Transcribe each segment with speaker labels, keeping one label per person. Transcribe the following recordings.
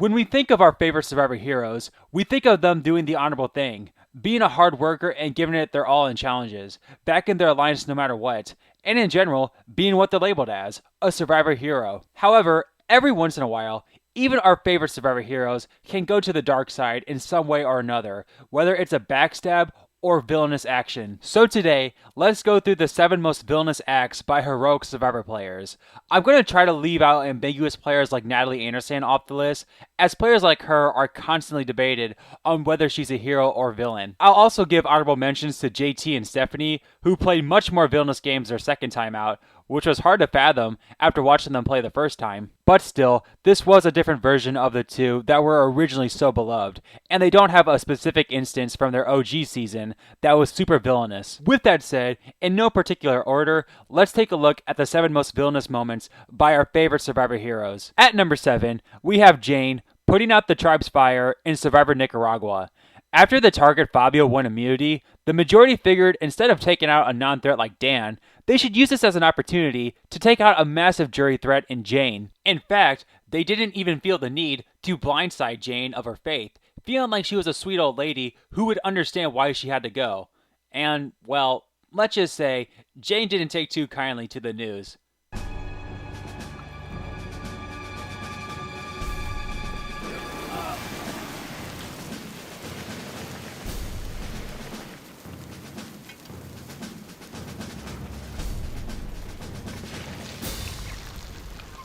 Speaker 1: When we think of our favorite Survivor heroes, we think of them doing the honorable thing, being a hard worker and giving it their all in challenges, backing their alliance no matter what, and in general, being what they're labeled as, a Survivor hero. However, every once in a while, even our favorite Survivor heroes can go to the dark side in some way or another, whether it's a backstab or villainous action. So today, let's go through the 7 most villainous acts by heroic Survivor players. I'm going to try to leave out ambiguous players like Natalie Anderson off the list, as players like her are constantly debated on whether she's a hero or villain. I'll also give honorable mentions to JT and Stephanie, who played much more villainous games their second time out, which was hard to fathom after watching them play the first time. But still, this was a different version of the two that were originally so beloved, and they don't have a specific instance from their OG season that was super villainous. With that said, in no particular order, let's take a look at the 7 most villainous moments by our favorite Survivor heroes. At number 7, we have Jane putting out the tribe's fire in Survivor Nicaragua. After the target Fabio won immunity, the majority figured instead of taking out a non-threat like Dan, they should use this as an opportunity to take out a massive jury threat in Jane. In fact, they didn't even feel the need to blindside Jane of her faith, feeling like she was a sweet old lady who would understand why she had to go. And, well, let's just say, Jane didn't take too kindly to the news.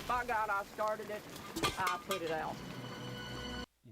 Speaker 2: By God, I started it, I put it out.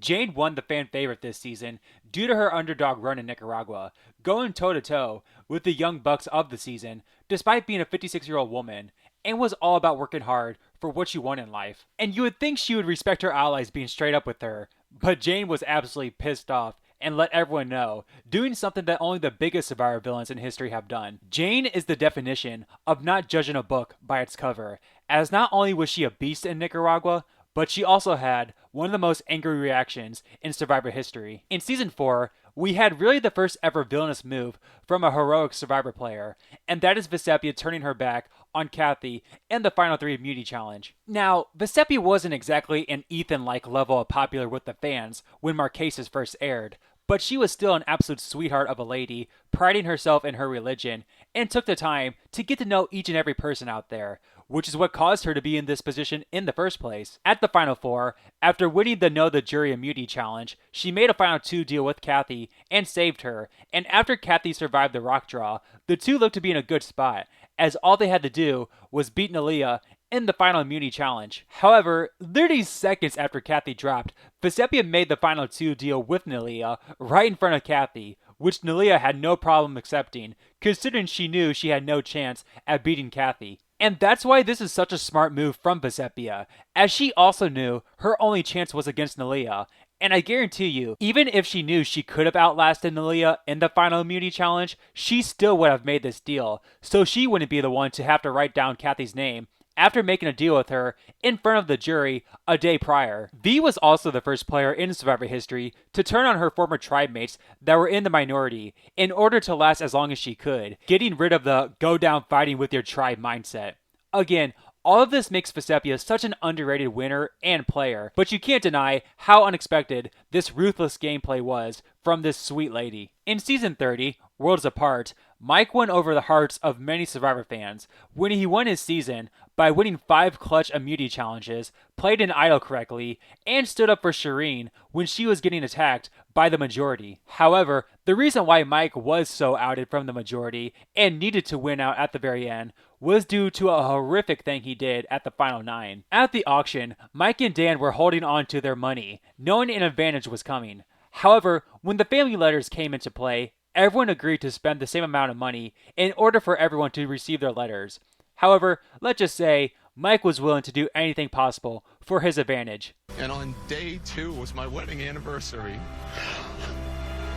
Speaker 1: Jane won the fan favorite this season due to her underdog run in Nicaragua, going toe-to-toe with the Young Bucks of the season, despite being a 56-year-old woman, and was all about working hard for what she wanted in life. And you would think she would respect her allies being straight up with her, but Jane was absolutely pissed off and let everyone know, doing something that only the biggest Survivor villains in history have done. Jane is the definition of not judging a book by its cover, as not only was she a beast in Nicaragua, but she also had one of the most angry reactions in Survivor history. In Season 4, we had really the first ever villainous move from a heroic Survivor player, and that is Vecepia turning her back on Kathy in the Final 3 Immunity Challenge. Now, Vecepia wasn't exactly an Ethan-like level of popular with the fans when Marquesas first aired, but she was still an absolute sweetheart of a lady, priding herself in her religion, and took the time to get to know each and every person out there, which is what caused her to be in this position in the first place. At the Final 4, after winning the Know the Jury Immunity Challenge, she made a Final 2 deal with Kathy and saved her, and after Kathy survived the rock draw, the two looked to be in a good spot, as all they had to do was beat Nalia in the Final Immunity Challenge. However, 30 seconds after Kathy dropped, Vecepia made the Final 2 deal with Nalia right in front of Kathy, which Nalia had no problem accepting, considering she knew she had no chance at beating Kathy. And that's why this is such a smart move from Vecepia, as she also knew her only chance was against Nalia. And I guarantee you, even if she knew she could have outlasted Nalia in the Final Immunity Challenge, she still would have made this deal, so she wouldn't be the one to have to write down Kathy's name after making a deal with her in front of the jury a day prior. V was also the first player in Survivor history to turn on her former tribe mates that were in the minority in order to last as long as she could, getting rid of the go down fighting with your tribe mindset. Again, all of this makes Vecepia such an underrated winner and player, but you can't deny how unexpected this ruthless gameplay was from this sweet lady. In Season 30, Worlds Apart, Mike won over the hearts of many Survivor fans when he won his season by winning 5 clutch immunity challenges, played an idol correctly, and stood up for Shireen when she was getting attacked by the majority. However, the reason why Mike was so outed from the majority and needed to win out at the very end was due to a horrific thing he did at the Final 9. At the auction, Mike and Dan were holding on to their money, knowing an advantage was coming. However, when the family letters came into play, everyone agreed to spend the same amount of money in order for everyone to receive their letters. However, let's just say Mike was willing to do anything possible for his advantage.
Speaker 3: And on day 2 was my wedding anniversary.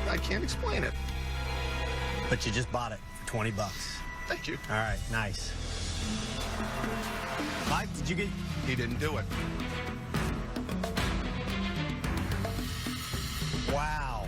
Speaker 3: I can't explain it.
Speaker 4: But you just bought it for 20 bucks.
Speaker 3: Thank you.
Speaker 4: All right, nice. Mike, did you get...
Speaker 3: He didn't do it.
Speaker 4: Wow.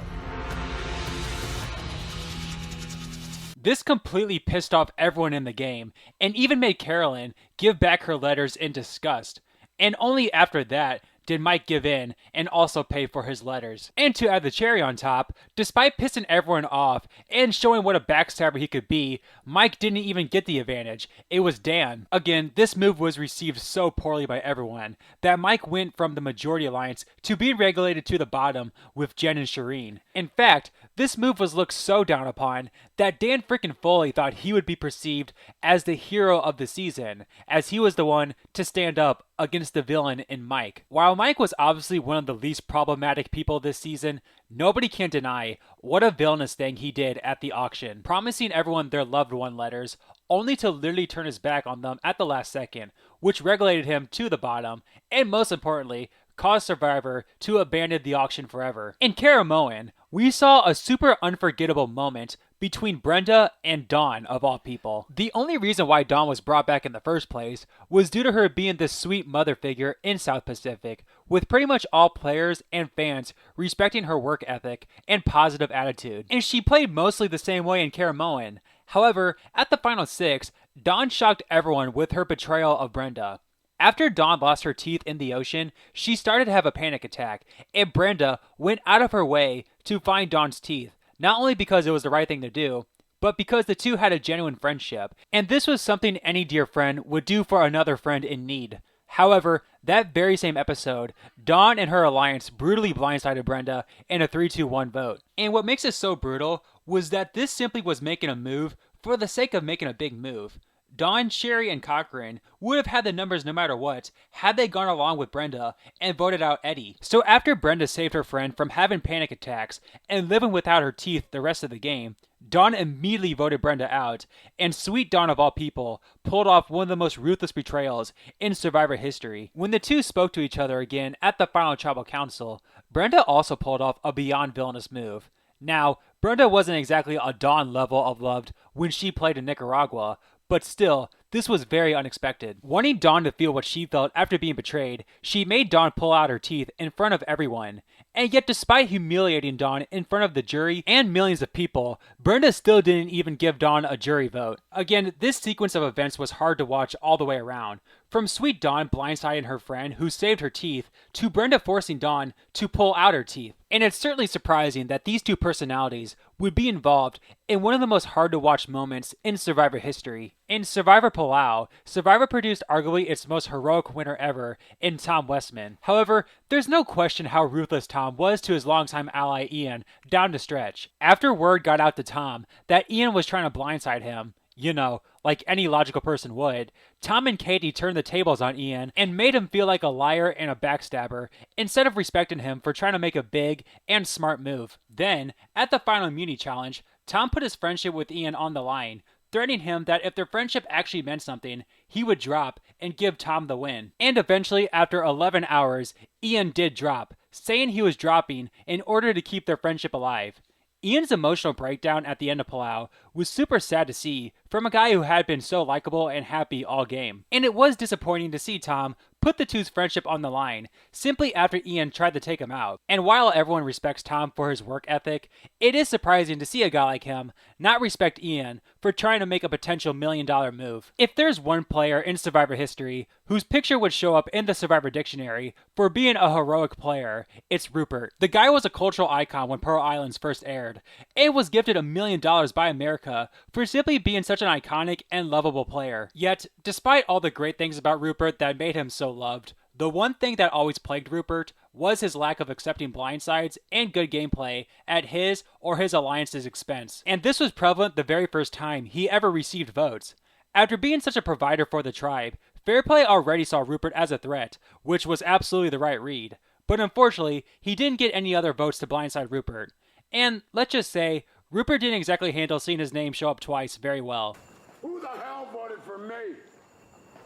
Speaker 1: This completely pissed off everyone in the game, and even made Carolyn give back her letters in disgust. And only after that did Mike give in and also pay for his letters. And to add the cherry on top, despite pissing everyone off and showing what a backstabber he could be, Mike didn't even get the advantage. It was Dan. Again, this move was received so poorly by everyone that Mike went from the majority alliance to being relegated to the bottom with Jen and Shireen. In fact, this move was looked so down upon that Dan freaking Foley thought he would be perceived as the hero of the season, as he was the one to stand up against the villain in Mike. While Mike was obviously one of the least problematic people this season, nobody can deny what a villainous thing he did at the auction, promising everyone their loved one letters, only to literally turn his back on them at the last second, which relegated him to the bottom, and most importantly, caused Survivor to abandon the auction forever. In Caramoan, we saw a super unforgettable moment between Brenda and Dawn, of all people. The only reason why Dawn was brought back in the first place was due to her being this sweet mother figure in South Pacific, with pretty much all players and fans respecting her work ethic and positive attitude. And she played mostly the same way in Caramoan. However, at the final 6, Dawn shocked everyone with her betrayal of Brenda. After Dawn lost her teeth in the ocean, she started to have a panic attack, and Brenda went out of her way to find Dawn's teeth, not only because it was the right thing to do, but because the two had a genuine friendship, and this was something any dear friend would do for another friend in need. However, that very same episode, Dawn and her alliance brutally blindsided Brenda in a 3-2-1 vote. And what makes it so brutal was that this simply was making a move for the sake of making a big move. Dawn, Sherry, and Cochran would have had the numbers no matter what had they gone along with Brenda and voted out Eddie. So after Brenda saved her friend from having panic attacks and living without her teeth the rest of the game, Dawn immediately voted Brenda out, and sweet Dawn of all people pulled off one of the most ruthless betrayals in Survivor history. When the two spoke to each other again at the final tribal council, Brenda also pulled off a beyond villainous move. Now, Brenda wasn't exactly a Dawn level of loved when she played in Nicaragua, but still, this was very unexpected. Wanting Dawn to feel what she felt after being betrayed, she made Dawn pull out her teeth in front of everyone. And yet, despite humiliating Dawn in front of the jury and millions of people, Brenda still didn't even give Dawn a jury vote. Again, this sequence of events was hard to watch all the way around. From sweet Dawn blindsiding her friend who saved her teeth, to Brenda forcing Dawn to pull out her teeth. And it's certainly surprising that these two personalities would be involved in one of the most hard to watch moments in Survivor history. In Survivor Palau, Survivor produced arguably its most heroic winner ever in Tom Westman. However, there's no question how ruthless Tom was to his longtime ally Ian down the stretch. After word got out to Tom that Ian was trying to blindside him, you know, like any logical person would, Tom and Katie turned the tables on Ian and made him feel like a liar and a backstabber instead of respecting him for trying to make a big and smart move. Then, at the final immunity challenge, Tom put his friendship with Ian on the line, threatening him that if their friendship actually meant something, he would drop and give Tom the win. And eventually, after 11 hours, Ian did drop, saying he was dropping in order to keep their friendship alive. Ian's emotional breakdown at the end of Palau was super sad to see from a guy who had been so likable and happy all game. And it was disappointing to see Tom put the two's friendship on the line simply after Ian tried to take him out. And while everyone respects Tom for his work ethic, it is surprising to see a guy like him not respect Ian for trying to make a potential $1 million move. If there's one player in Survivor history whose picture would show up in the Survivor dictionary for being a heroic player, it's Rupert. The guy was a cultural icon when Pearl Islands first aired, and was gifted $1 million by America for simply being such an iconic and lovable player. Yet, despite all the great things about Rupert that made him so loved, the one thing that always plagued Rupert was his lack of accepting blindsides and good gameplay at his or his alliance's expense. And this was prevalent the very first time he ever received votes. After being such a provider for the tribe, Fairplay already saw Rupert as a threat, which was absolutely the right read. But unfortunately, he didn't get any other votes to blindside Rupert. And let's just say, Rupert didn't exactly handle seeing his name show up twice very well.
Speaker 5: Who the hell voted for me?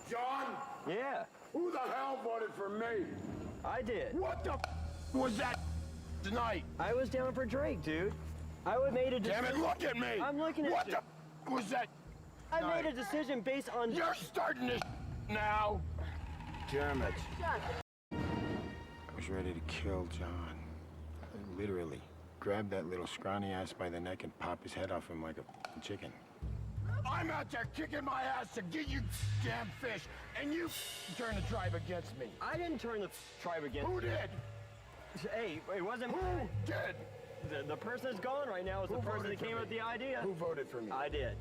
Speaker 5: John?
Speaker 6: Yeah,
Speaker 5: Who the hell voted for me?
Speaker 6: I did.
Speaker 5: What the was that tonight?
Speaker 6: I was down for Drake, dude. I would made a
Speaker 5: Damn
Speaker 6: decision.
Speaker 5: it, look at me!
Speaker 6: I'm looking at
Speaker 5: what
Speaker 6: you.
Speaker 5: the was that?
Speaker 6: I made a decision based on.
Speaker 5: You're starting this now. Damn it.
Speaker 7: I was ready to kill John. Literally. Grab that little scrawny ass by the neck and pop his head off him like a chicken.
Speaker 5: I'm out there kicking my ass to get you damn fish, and you turn the tribe against me.
Speaker 6: I didn't turn the tribe against
Speaker 5: Who
Speaker 6: you.
Speaker 5: did?
Speaker 6: Hey, it wasn't
Speaker 5: Who did?
Speaker 6: the person that's gone right now is the
Speaker 5: Who
Speaker 6: person
Speaker 5: voted
Speaker 6: that
Speaker 5: for
Speaker 6: came
Speaker 5: me?
Speaker 6: up with the idea.
Speaker 5: Who voted for me?
Speaker 6: I did.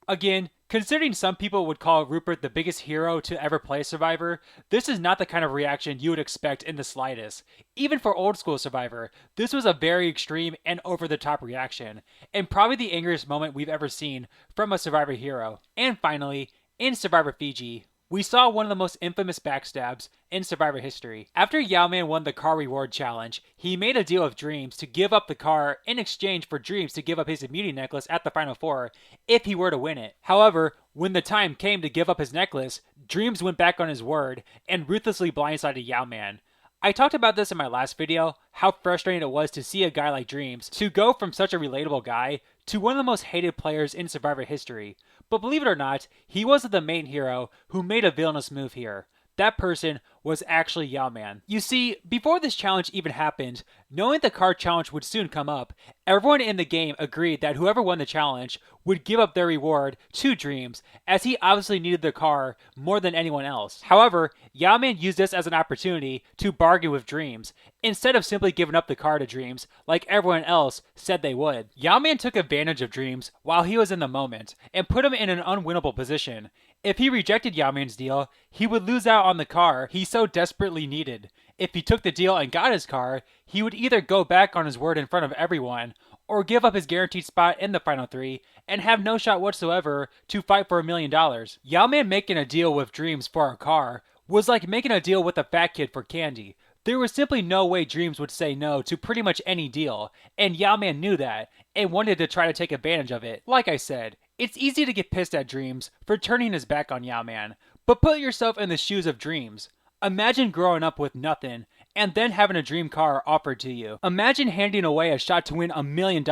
Speaker 1: Again, considering some people would call Rupert the biggest hero to ever play Survivor, this is not the kind of reaction you would expect in the slightest. Even for old school Survivor, this was a very extreme and over-the-top reaction, and probably the angriest moment we've ever seen from a Survivor hero. And finally, in Survivor Fiji, we saw one of the most infamous backstabs in Survivor history. After Yao-Man won the car reward challenge, he made a deal with Dreams to give up the car in exchange for Dreams to give up his immunity necklace at the Final Four if he were to win it. However, when the time came to give up his necklace, Dreams went back on his word and ruthlessly blindsided Yao-Man. I talked about this in my last video, how frustrating it was to see a guy like Dreams to go from such a relatable guy to one of the most hated players in Survivor history. But believe it or not, he wasn't the main hero who made a villainous move here. That person was actually Yao-Man. You see, before this challenge even happened, knowing the car challenge would soon come up, everyone in the game agreed that whoever won the challenge would give up their reward to Dreams, as he obviously needed the car more than anyone else. However, Yao-Man used this as an opportunity to bargain with Dreams, instead of simply giving up the car to Dreams like everyone else said they would. Yao-Man took advantage of Dreams while he was in the moment, and put him in an unwinnable position. If he rejected Yao-Man's deal, he would lose out on the car he so desperately needed. If he took the deal and got his car, he would either go back on his word in front of everyone, or give up his guaranteed spot in the final three and have no shot whatsoever to fight for $1 million. Yao-Man making a deal with Dreams for a car was like making a deal with a fat kid for candy. There was simply no way Dreams would say no to pretty much any deal, and Yao-Man knew that, and wanted to try to take advantage of it. Like I said, it's easy to get pissed at Dreams for turning his back on Yao-Man, but put yourself in the shoes of Dreams. Imagine growing up with nothing, and then having a dream car offered to you. Imagine handing away a shot to win $1 million,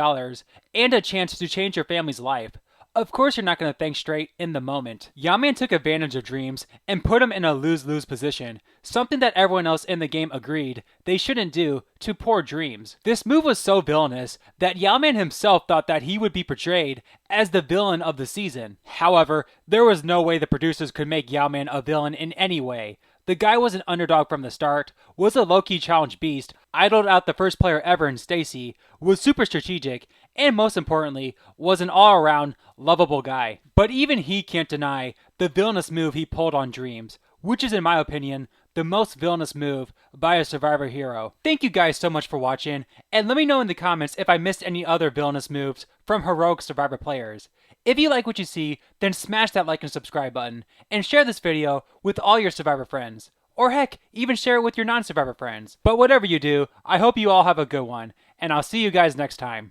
Speaker 1: and a chance to change your family's life. Of course you're not going to think straight in the moment. Yao-Man took advantage of Dreams and put him in a lose-lose position, something that everyone else in the game agreed they shouldn't do to poor Dreams. This move was so villainous that Yao-Man himself thought that he would be portrayed as the villain of the season. However, there was no way the producers could make Yao-Man a villain in any way. The guy was an underdog from the start, was a low-key challenge beast, idled out the first player ever in Stacy, was super strategic, and most importantly, was an all-around lovable guy. But even he can't deny the villainous move he pulled on Dreams, which is in my opinion, the most villainous move by a Survivor hero. Thank you guys so much for watching, and let me know in the comments if I missed any other villainous moves from heroic Survivor players. If you like what you see, then smash that like and subscribe button, and share this video with all your Survivor friends. Or heck, even share it with your non-Survivor friends. But whatever you do, I hope you all have a good one, and I'll see you guys next time.